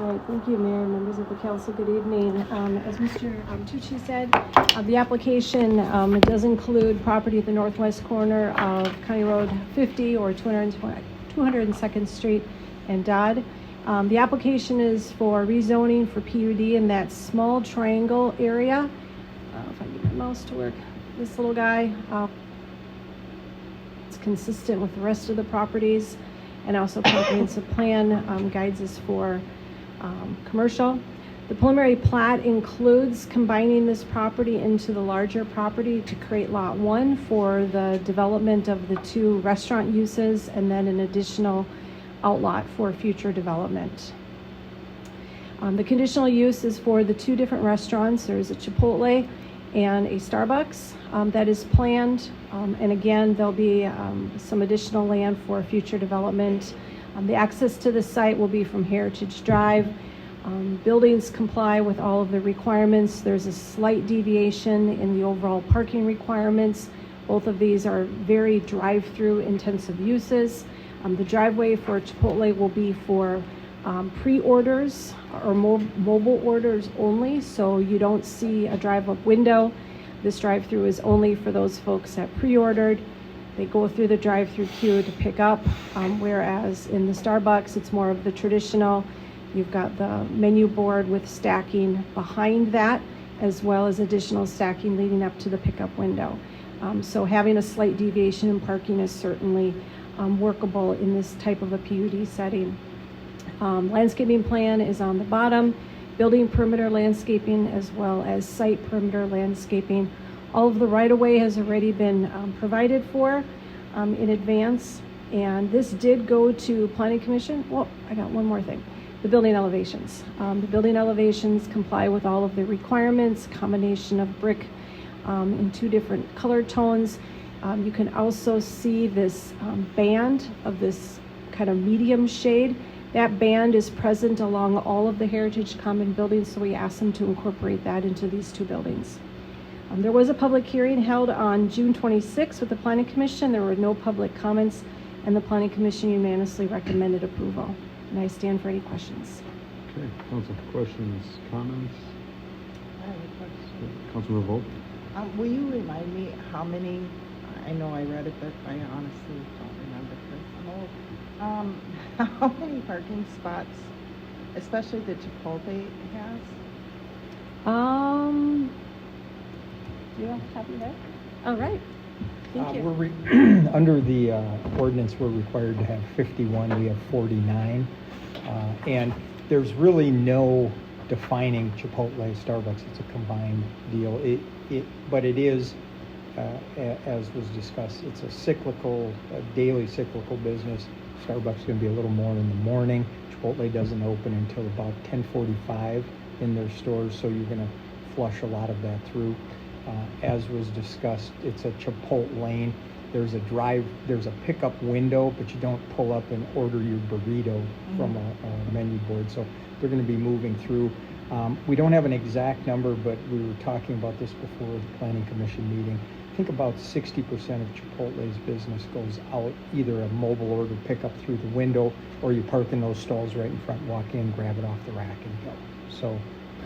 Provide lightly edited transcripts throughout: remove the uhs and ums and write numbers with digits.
All right, thank you, Mayor and members of the council. Good evening. As Mr. Tucci said, the application it does include property at the northwest corner of County Road 50 or 202nd Street and Dodd. The application is for rezoning for PUD in that small triangle area. If I get my mouse to work, this little guy. It's consistent with the rest of the properties, and also comprehensive plan guides us for commercial. The preliminary plat includes combining this property into the larger property to create lot 1 for the development of the 2 restaurant uses, and then an additional outlot for future development. The conditional use is for the 2 different restaurants. There's a Chipotle and a Starbucks that is planned, and again there'll be some additional land for future development. The access to the site will be from Heritage Drive. Buildings comply with all of the requirements. There's a slight deviation in the overall parking requirements. Both of these are very drive-through intensive uses. The driveway for Chipotle will be for pre-orders or mobile orders only, so you don't see a drive-up window. This drive-through is only for those folks that pre-ordered. They go through the drive-through queue to pick up, whereas in the Starbucks, it's more of the traditional. You've got the menu board with stacking behind that, as well as additional stacking leading up to the pickup window. So having a slight deviation in parking is certainly workable in this type of a PUD setting. Landscaping plan is on the bottom. Building perimeter landscaping as well as site perimeter landscaping. All of the right-of-way has already been provided for in advance, and this did go to Planning Commission. Well, I got one more thing. The building elevations. The building elevations comply with all of the requirements, combination of brick in 2 different color tones. You can also see this band of this kind of medium shade. That band is present along all of the Heritage Common buildings, so we asked them to incorporate that into these 2 buildings. There was a public hearing held on June 26th with the Planning Commission. There were no public comments, and the Planning Commission unanimously recommended approval. And I stand for any questions. Okay, council, questions, comments? I have a question. Councilman Revolt? Will you remind me how many, I know I read it, but I honestly don't remember because I'm old. How many parking spots, especially the Chipotle has? Do you have a copy there? All right. Thank you. Under the ordinance, we're required to have 51. We have 49. And there's really no defining Chipotle, Starbucks. It's a combined deal. But it is, as was discussed, it's a cyclical, daily cyclical business. Starbucks is going to be a little more in the morning. Chipotle doesn't open until about 10:45 in their stores, so you're going to flush a lot of that through. As was discussed, it's a Chipotle lane. There's a pickup window, but you don't pull up and order your burrito from a menu board. So they're going to be moving through. We don't have an exact number, but we were talking about this before the Planning Commission meeting. I think about 60% of Chipotle's business goes out, either a mobile order pickup through the window, or you park in those stalls right in front, walk in, grab it off the rack and go. So,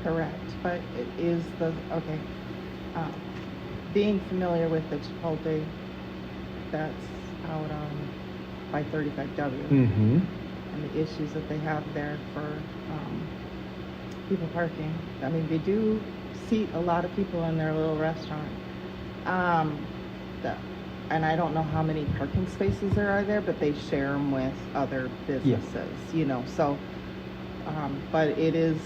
Correct, but it is okay. Being familiar with the Chipotle, that's out on by 35W, and the issues that they have there for people parking. I mean, they do seat a lot of people in their little restaurant. And I don't know how many parking spaces there are there, but they share them with other businesses, so, but it is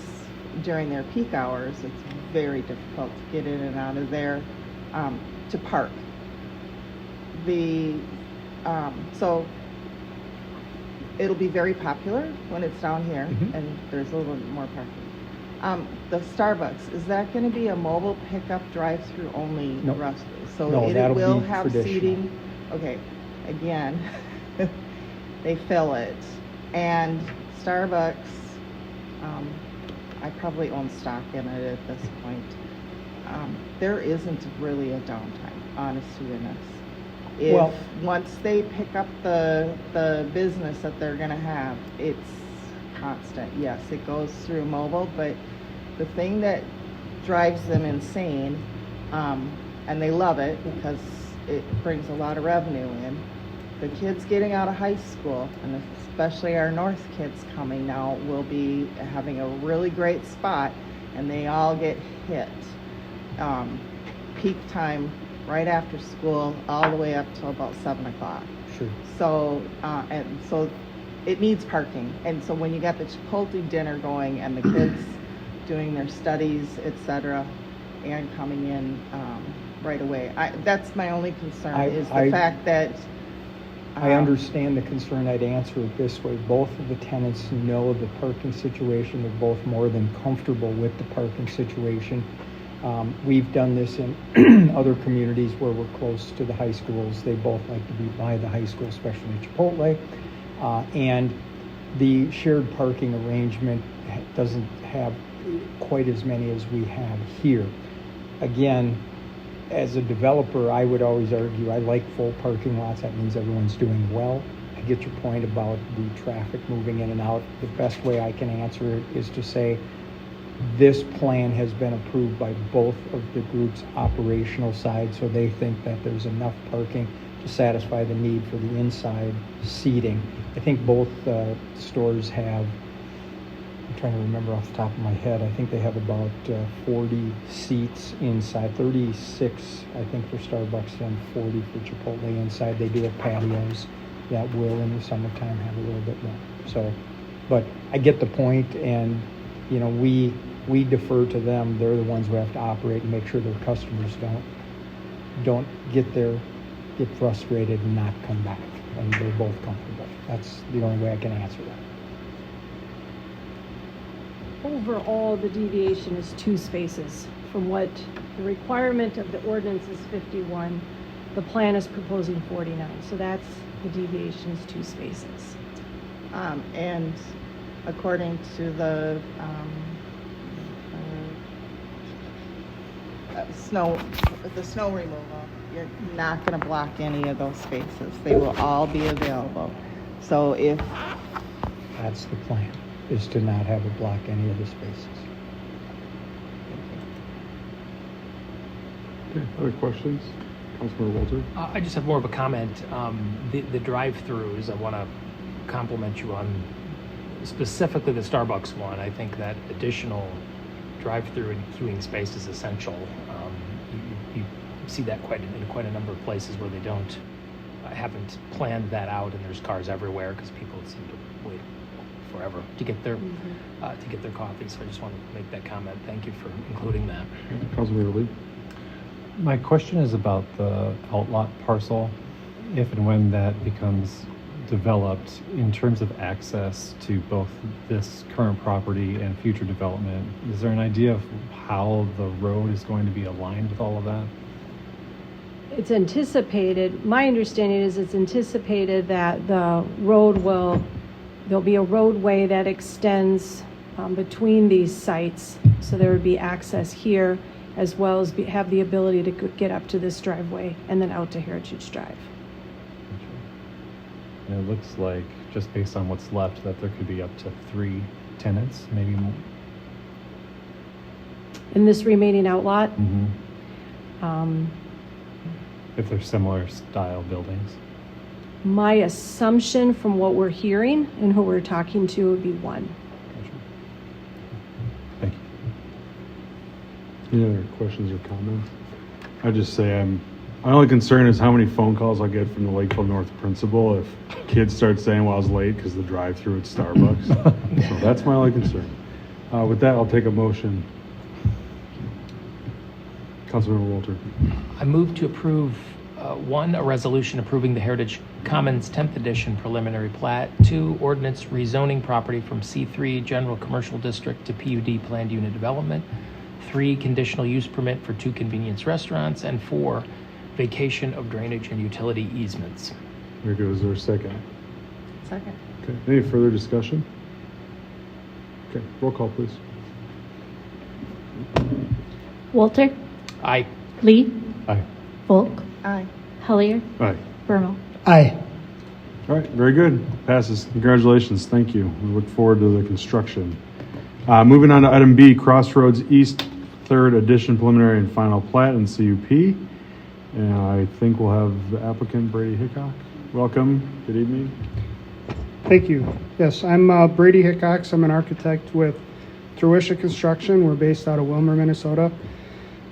during their peak hours, it's very difficult to get in and out of there, to park. So it'll be very popular when it's down here and there's a little bit more parking. The Starbucks, is that going to be a mobile pickup drive-through only restaurant? So no, it will have seating. Okay, again, they fill it. And Starbucks, I probably own stock in it at this point. There isn't really a downtime, honest to goodness. Once they pick up the business that they're going to have, it's constant. Yes, it goes through mobile, but the thing that drives them insane, and they love it because it brings a lot of revenue in, the kids getting out of high school, and especially our North kids coming now, will be having a really great spot, and they all get hit. Peak time right after school all the way up till about 7 o'clock. Sure. So, and so it needs parking. And so when you got the Chipotle dinner going and the kids doing their studies, etc., and coming in right away, that's my only concern, is the fact that I understand the concern. I'd answer it this way. Both of the tenants know the parking situation. They're both more than comfortable with the parking situation. We've done this in other communities where we're close to the high schools. They both like to be by the high school, especially Chipotle. And the shared parking arrangement doesn't have quite as many as we have here. Again, as a developer, I would always argue I like full parking lots. That means everyone's doing well. I get your point about the traffic moving in and out. The best way I can answer it is to say this plan has been approved by both of the group's operational side, so they think that there's enough parking to satisfy the need for the inside seating. I think both stores have, I'm trying to remember off the top of my head, I think they have about 40 seats inside, 36 I think for Starbucks and 40 for Chipotle inside. They do have patios that will in the summertime have a little bit more. So, but I get the point, and you know, we defer to them. They're the ones who have to operate and make sure their customers don't get frustrated and not come back, and they're both comfortable. That's the only way I can answer that. Overall, the deviation is 2 spaces from what the requirement of the ordinance is 51. The plan is proposing 49, so that's the deviation is 2 spaces. And according to the snow removal, you're not going to block any of those spaces. They will all be available. So if That's the plan, is to not have it block any of the spaces. Okay, other questions? Councilmember Walter? I just have more of a comment. The drive-throughs, I want to compliment you on specifically the Starbucks one. I think that additional drive-through and queuing space is essential. You see that in quite a number of places where they haven't planned that out, and there's cars everywhere because people seem to wait forever to get their coffee. So I just want to make that comment. Thank you for including that. Councilmember Lee? My question is about the outlot parcel. If and when that becomes developed, in terms of access to both this current property and future development, is there an idea of how the road is going to be aligned with all of that? It's anticipated, my understanding is it's anticipated that there'll be a roadway that extends between these sites, so there would be access here as well as have the ability to get up to this driveway and then out to Heritage Drive. And it looks like, just based on what's left, that there could be up to 3 tenants, maybe more. In this remaining outlot, If they're similar style buildings. my assumption from what we're hearing and who we're talking to would be 1. Gotcha. Thank you. Any other questions or comments? I just say my only concern is how many phone calls I'll get from the Lakeville North principal if kids start saying, well, I was late because the drive-through at Starbucks. So that's my only concern. With that, I'll take a motion. Councilmember Walter. I move to approve, 1, a resolution approving the Heritage Commons 10th Edition preliminary plat. 2, ordinance rezoning property from C3 General Commercial District to PUD Planned Unit Development. 3, conditional use permit for 2 convenience restaurants. And 4, vacation of drainage and utility easements. There goes. Is there a second? second. Okay. Any further discussion? Okay. Roll call, please. Walter, Aye. Lee, Aye. Volk, Aye. Hellier, Aye. Bermo. Aye. All right, very good. Passes. Congratulations. Thank you. We look forward to the construction. Moving on to item B, Crossroads East, 3rd edition preliminary and final plat and CUP. And I think we'll have the applicant, Brady Hickok. Welcome. Good evening. Thank you. Yes, I'm Brady Hickox. I'm an architect with Truisha Construction. We're based out of Wilmer, Minnesota.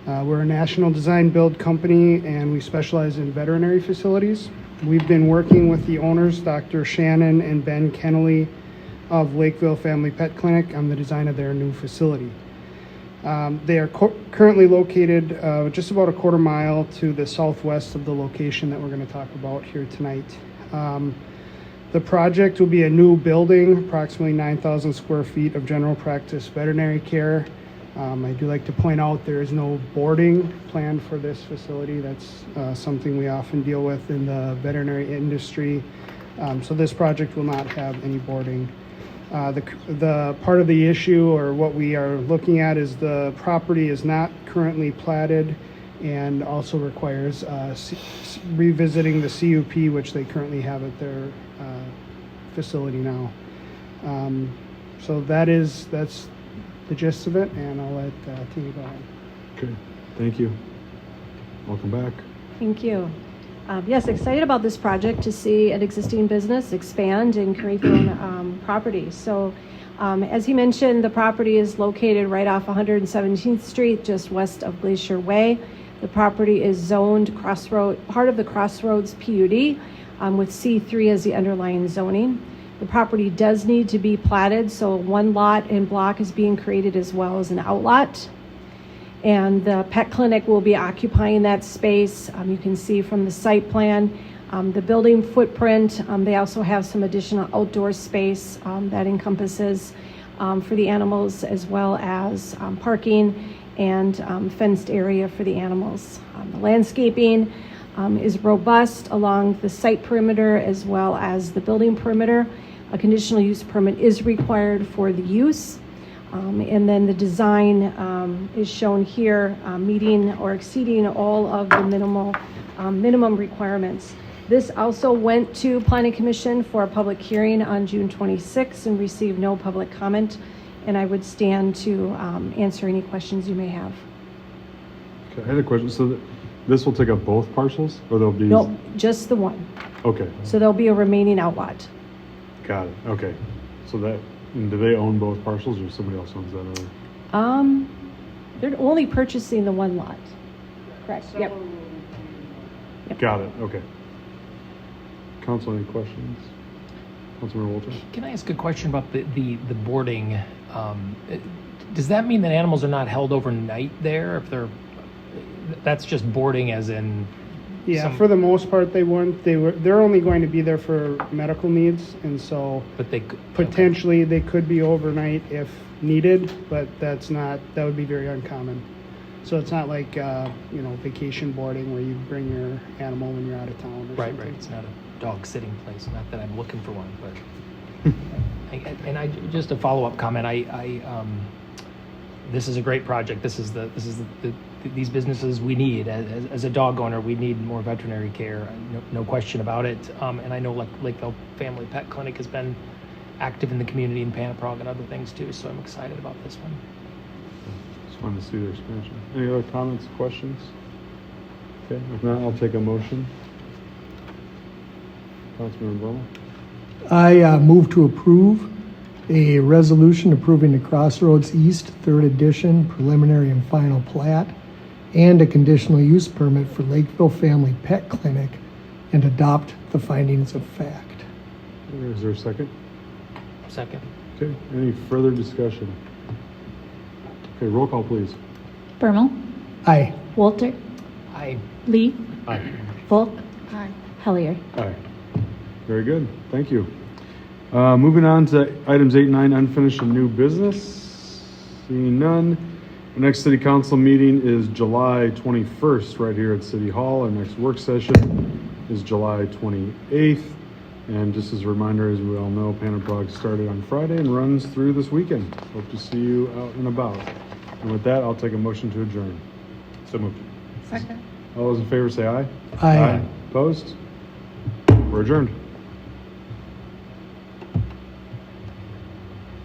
We're a national design build company, and we specialize in veterinary facilities. We've been working with the owners, Dr. Shannon and Ben Kennelly of Lakeville Family Pet Clinic, on the design of their new facility. They are currently located just about a quarter mile to the southwest of the location that we're going to talk about here tonight. The project will be a new building, approximately 9,000 square feet of general practice veterinary care. I do like to point out there is no boarding planned for this facility. That's something we often deal with in the veterinary industry. So this project will not have any boarding. The part of the issue, or what we are looking at, is the property is not currently platted and also requires revisiting the CUP, which they currently have at their facility now. So that's the gist of it, and I'll let Tina go ahead. Okay, thank you. Welcome back. Thank you. Yes, excited about this project to see an existing business expand in Curriculum property. So as he mentioned, the property is located right off 117th Street, just west of Glacier Way. The property is zoned part of the Crossroads PUD with C3 as the underlying zoning. The property does need to be platted, so one lot and block is being created as well as an outlot. And the pet clinic will be occupying that space. You can see from the site plan, the building footprint. They also have some additional outdoor space that encompasses for the animals, as well as parking and fenced area for the animals. The landscaping is robust along the site perimeter as well as the building perimeter. A conditional use permit is required for the use. And then the design is shown here, meeting or exceeding all of the minimum requirements. This also went to Planning Commission for a public hearing on June 26th and received no public comment. And I would stand to answer any questions you may have. Okay, I had a question. So this will take up both parcels, or there'll be? Nope, just the one. Okay. So there'll be a remaining outlot. Got it. Okay. So that, and do they own both parcels, or somebody else owns that other? They're only purchasing the one lot. Correct. Yep. Got it. Okay. Council, any questions? Councilmember Walter? Can I ask a question about the boarding? Does that mean that animals are not held overnight there? If that's just boarding, as in? Yeah, for the most part, they weren't. They're only going to be there for medical needs, and so. But they potentially they could be overnight if needed, but that would be very uncommon. So it's not like vacation boarding where you bring your animal when you're out of town. Or Right. something. It's not a dog sitting place. Not that I'm looking for one, but. Just a follow-up comment. This is a great project. This is these businesses we need. As a dog owner, we need more veterinary care. No question about it. And I know Lakeville Family Pet Clinic has been active in the community in Panaprog and other things too. So I'm excited about this one. Just wanted to see their expansion. Any other comments, questions? Okay, if not, I'll take a motion. Councilmember Bowman? I move to approve a resolution approving the Crossroads East 3rd edition preliminary and final plat and a conditional use permit for Lakeville Family Pet Clinic and adopt the findings of fact. Is there a second? Second. Okay, any further discussion? Okay, roll call, please. Bermel, Aye. Walter, I Lee, Aye. Volk, Hellier. Aye. Very good, thank you. Moving on to items 8 and 9, unfinished and new business. Seeing none. Our next city council meeting is July 21st right here at City Hall. Our next work session is July 28th. And just as a reminder, as we all know, Panaprog started on Friday and runs through this weekend. Hope to see you out and about. And with that, I'll take a motion to adjourn. So moved. Second. All those in favor say aye. Aye. Opposed? We're adjourned.